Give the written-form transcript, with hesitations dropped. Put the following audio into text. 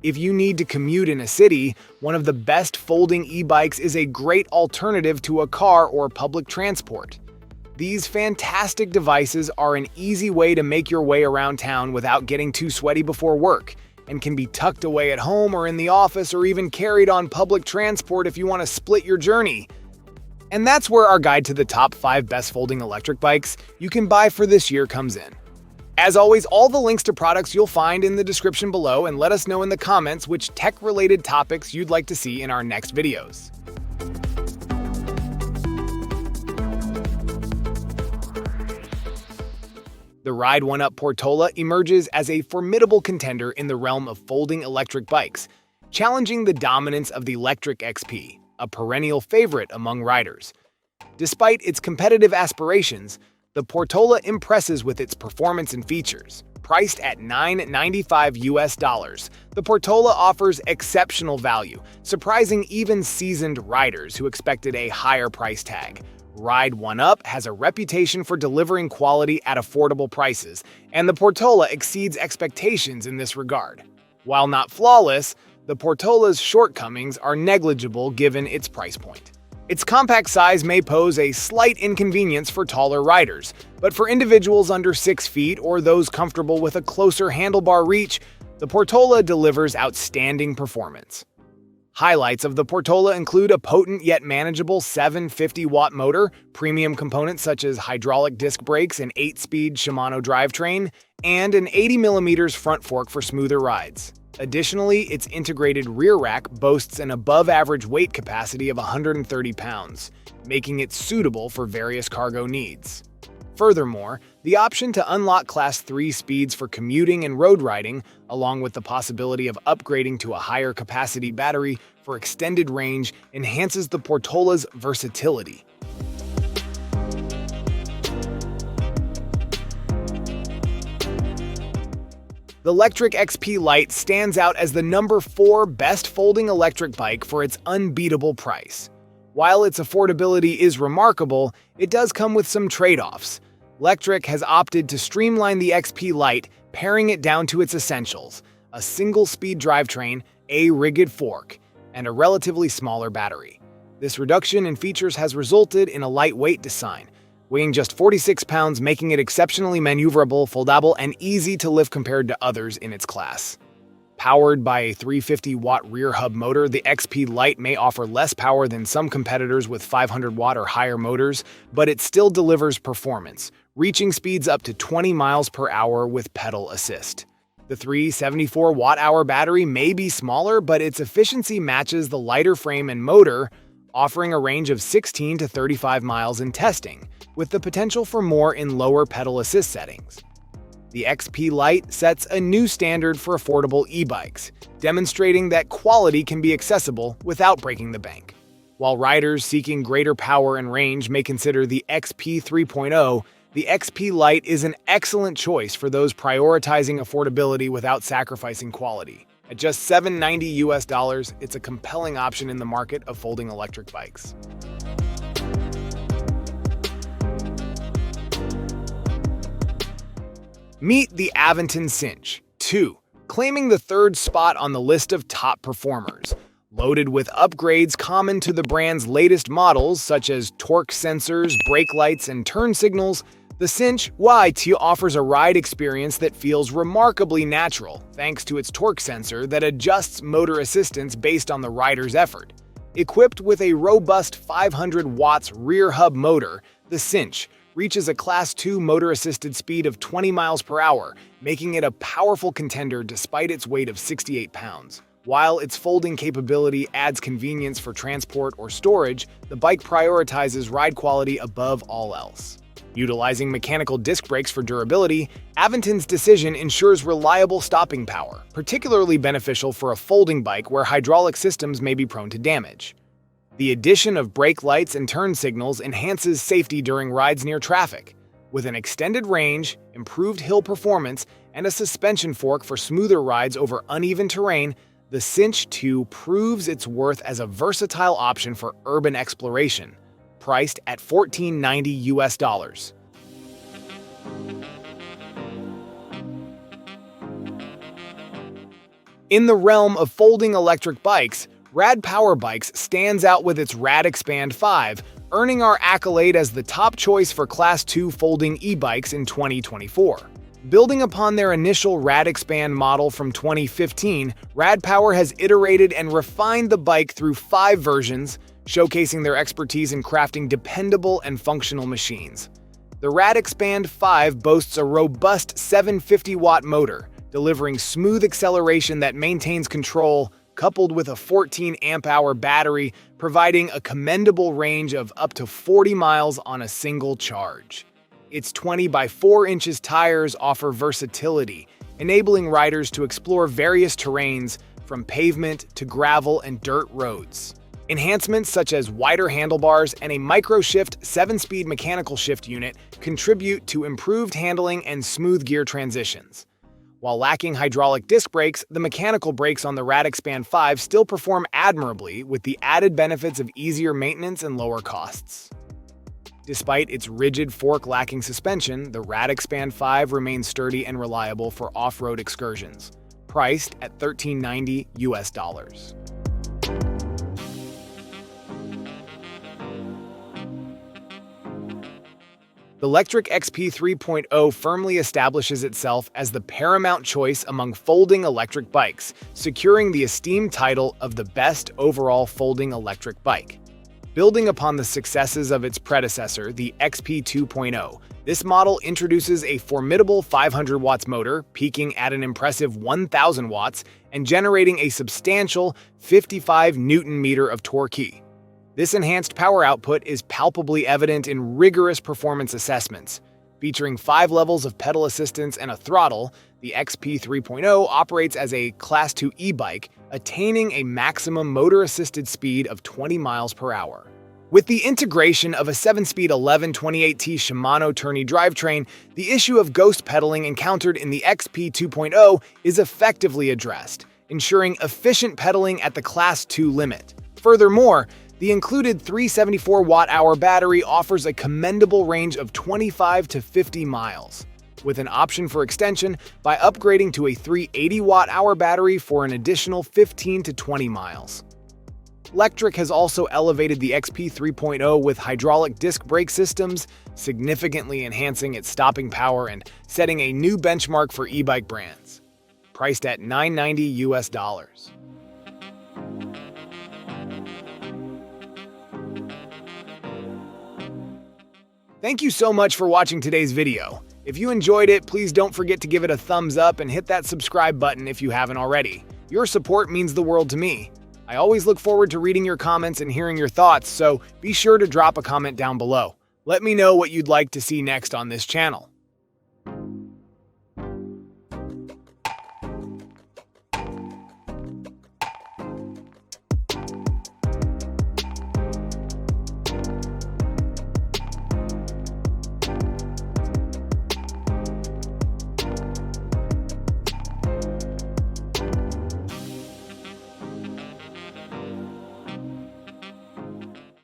If you need to commute in a city, one of the best folding e-bikes is a great alternative to a car or public transport. These fantastic devices are an easy way to make your way around town without getting too sweaty before work, and can be tucked away at home or in the office or even carried on public transport if you want to split your journey. And that's where our guide to the top 5 best folding electric bikes you can buy for this year comes in. As always, all the links to products you'll find in the description below, and let us know in the comments which tech-related topics you'd like to see in our next videos. The Ride 1-Up Portola emerges as a formidable contender in the realm of folding electric bikes, challenging the dominance of the Lectric XP, a perennial favorite among riders. Despite its competitive aspirations, the Portola impresses with its performance and features. Priced at $995, the Portola offers exceptional value, surprising even seasoned riders who expected a higher price tag. Ride 1-Up has a reputation for delivering quality at affordable prices, and the Portola exceeds expectations in this regard. While not flawless, the Portola's shortcomings are negligible given its price point. Its compact size may pose a slight inconvenience for taller riders, but for individuals under 6 feet or those comfortable with a closer handlebar reach, the Portola delivers outstanding performance. Highlights of the Portola include a potent yet manageable 750-watt motor, premium components such as hydraulic disc brakes and 8-speed Shimano drivetrain, and an 80mm front fork for smoother rides. Additionally, its integrated rear rack boasts an above-average weight capacity of 130 pounds, making it suitable for various cargo needs. Furthermore, the option to unlock Class 3 speeds for commuting and road riding, along with the possibility of upgrading to a higher capacity battery for extended range, enhances the Portola's versatility. The Lectric XP Lite stands out as the number 4 best folding electric bike for its unbeatable price. While its affordability is remarkable, it does come with some trade-offs. Lectric has opted to streamline the XP Lite, paring it down to its essentials: a single-speed drivetrain, a rigid fork, and a relatively smaller battery. This reduction in features has resulted in a lightweight design, weighing just 46 pounds, making it exceptionally maneuverable, foldable, and easy to lift compared to others in its class. Powered by a 350-watt rear hub motor, the XP Lite may offer less power than some competitors with 500-watt or higher motors, but it still delivers performance, reaching speeds up to 20 miles per hour with pedal assist. The 374-watt-hour battery may be smaller, but its efficiency matches the lighter frame and motor, offering a range of 16 to 35 miles in testing, with the potential for more in lower pedal assist settings. The XP Lite sets a new standard for affordable e-bikes, demonstrating that quality can be accessible without breaking the bank. While riders seeking greater power and range may consider the XP 3.0, the XP Lite is an excellent choice for those prioritizing affordability without sacrificing quality. At just $790, it's a compelling option in the market of folding electric bikes. Meet the Aventon Cinch 2, claiming the 3rd spot on the list of top performers. Loaded with upgrades common to the brand's latest models, such as torque sensors, brake lights, and turn signals, the Cinch Y2 offers a ride experience that feels remarkably natural, thanks to its torque sensor that adjusts motor assistance based on the rider's effort. Equipped with a robust 500 watts rear hub motor, the Cinch reaches a Class 2 motor-assisted speed of 20 miles per hour, making it a powerful contender despite its weight of 68 pounds. While its folding capability adds convenience for transport or storage, the bike prioritizes ride quality above all else. Utilizing mechanical disc brakes for durability, Aventon's decision ensures reliable stopping power, particularly beneficial for a folding bike where hydraulic systems may be prone to damage. The addition of brake lights and turn signals enhances safety during rides near traffic. With an extended range, improved hill performance, and a suspension fork for smoother rides over uneven terrain, the Cinch 2 proves its worth as a versatile option for urban exploration. Priced at $1,490. In the realm of folding electric bikes, Rad Power Bikes stands out with its RadExpand 5, earning our accolade as the top choice for Class 2 folding e-bikes in 2024. Building upon their initial RadExpand model from 2015, Rad Power has iterated and refined the bike through 5 versions, showcasing their expertise in crafting dependable and functional machines. The RadExpand 5 boasts a robust 750-watt motor, delivering smooth acceleration that maintains control, coupled with a 14 amp-hour battery, providing a commendable range of up to 40 miles on a single charge. Its 20 by 4 inches tires offer versatility, enabling riders to explore various terrains, from pavement to gravel and dirt roads. Enhancements such as wider handlebars and a micro-shift 7-speed mechanical shift unit contribute to improved handling and smooth gear transitions. While lacking hydraulic disc brakes, the mechanical brakes on the RadExpand 5 still perform admirably, with the added benefits of easier maintenance and lower costs. Despite its rigid fork-lacking suspension, the RadExpand 5 remains sturdy and reliable for off-road excursions, priced at $1,390 US. The Lectric XP 3.0 firmly establishes itself as the paramount choice among folding electric bikes, securing the esteemed title of the best overall folding electric bike. Building upon the successes of its predecessor, the XP 2.0, this model introduces a formidable 500 watts motor, peaking at an impressive 1,000 watts and generating a substantial 55 Newton-meter of torque. This enhanced power output is palpably evident in rigorous performance assessments. Featuring 5 levels of pedal assistance and a throttle, the XP 3.0 operates as a Class 2 e-bike, attaining a maximum motor-assisted speed of 20 miles per hour. With the integration of a 7-speed 1128T Shimano tourney drivetrain, the issue of ghost pedaling encountered in the XP 2.0 is effectively addressed, ensuring efficient pedaling at the Class 2 limit. Furthermore, the included 374 watt-hour battery offers a commendable range of 25 to 50 miles, with an option for extension by upgrading to a 380 watt-hour battery for an additional 15 to 20 miles. Lectric has also elevated the XP 3.0 with hydraulic disc brake systems, significantly enhancing its stopping power and setting a new benchmark for e-bike brands. Priced at $990 US. Thank you so much for watching today's video. If you enjoyed it, please don't forget to give it a thumbs up and hit that subscribe button if you haven't already. Your support means the world to me. I always look forward to reading your comments and hearing your thoughts, so be sure to drop a comment down below. Let me know what you'd like to see next on this channel.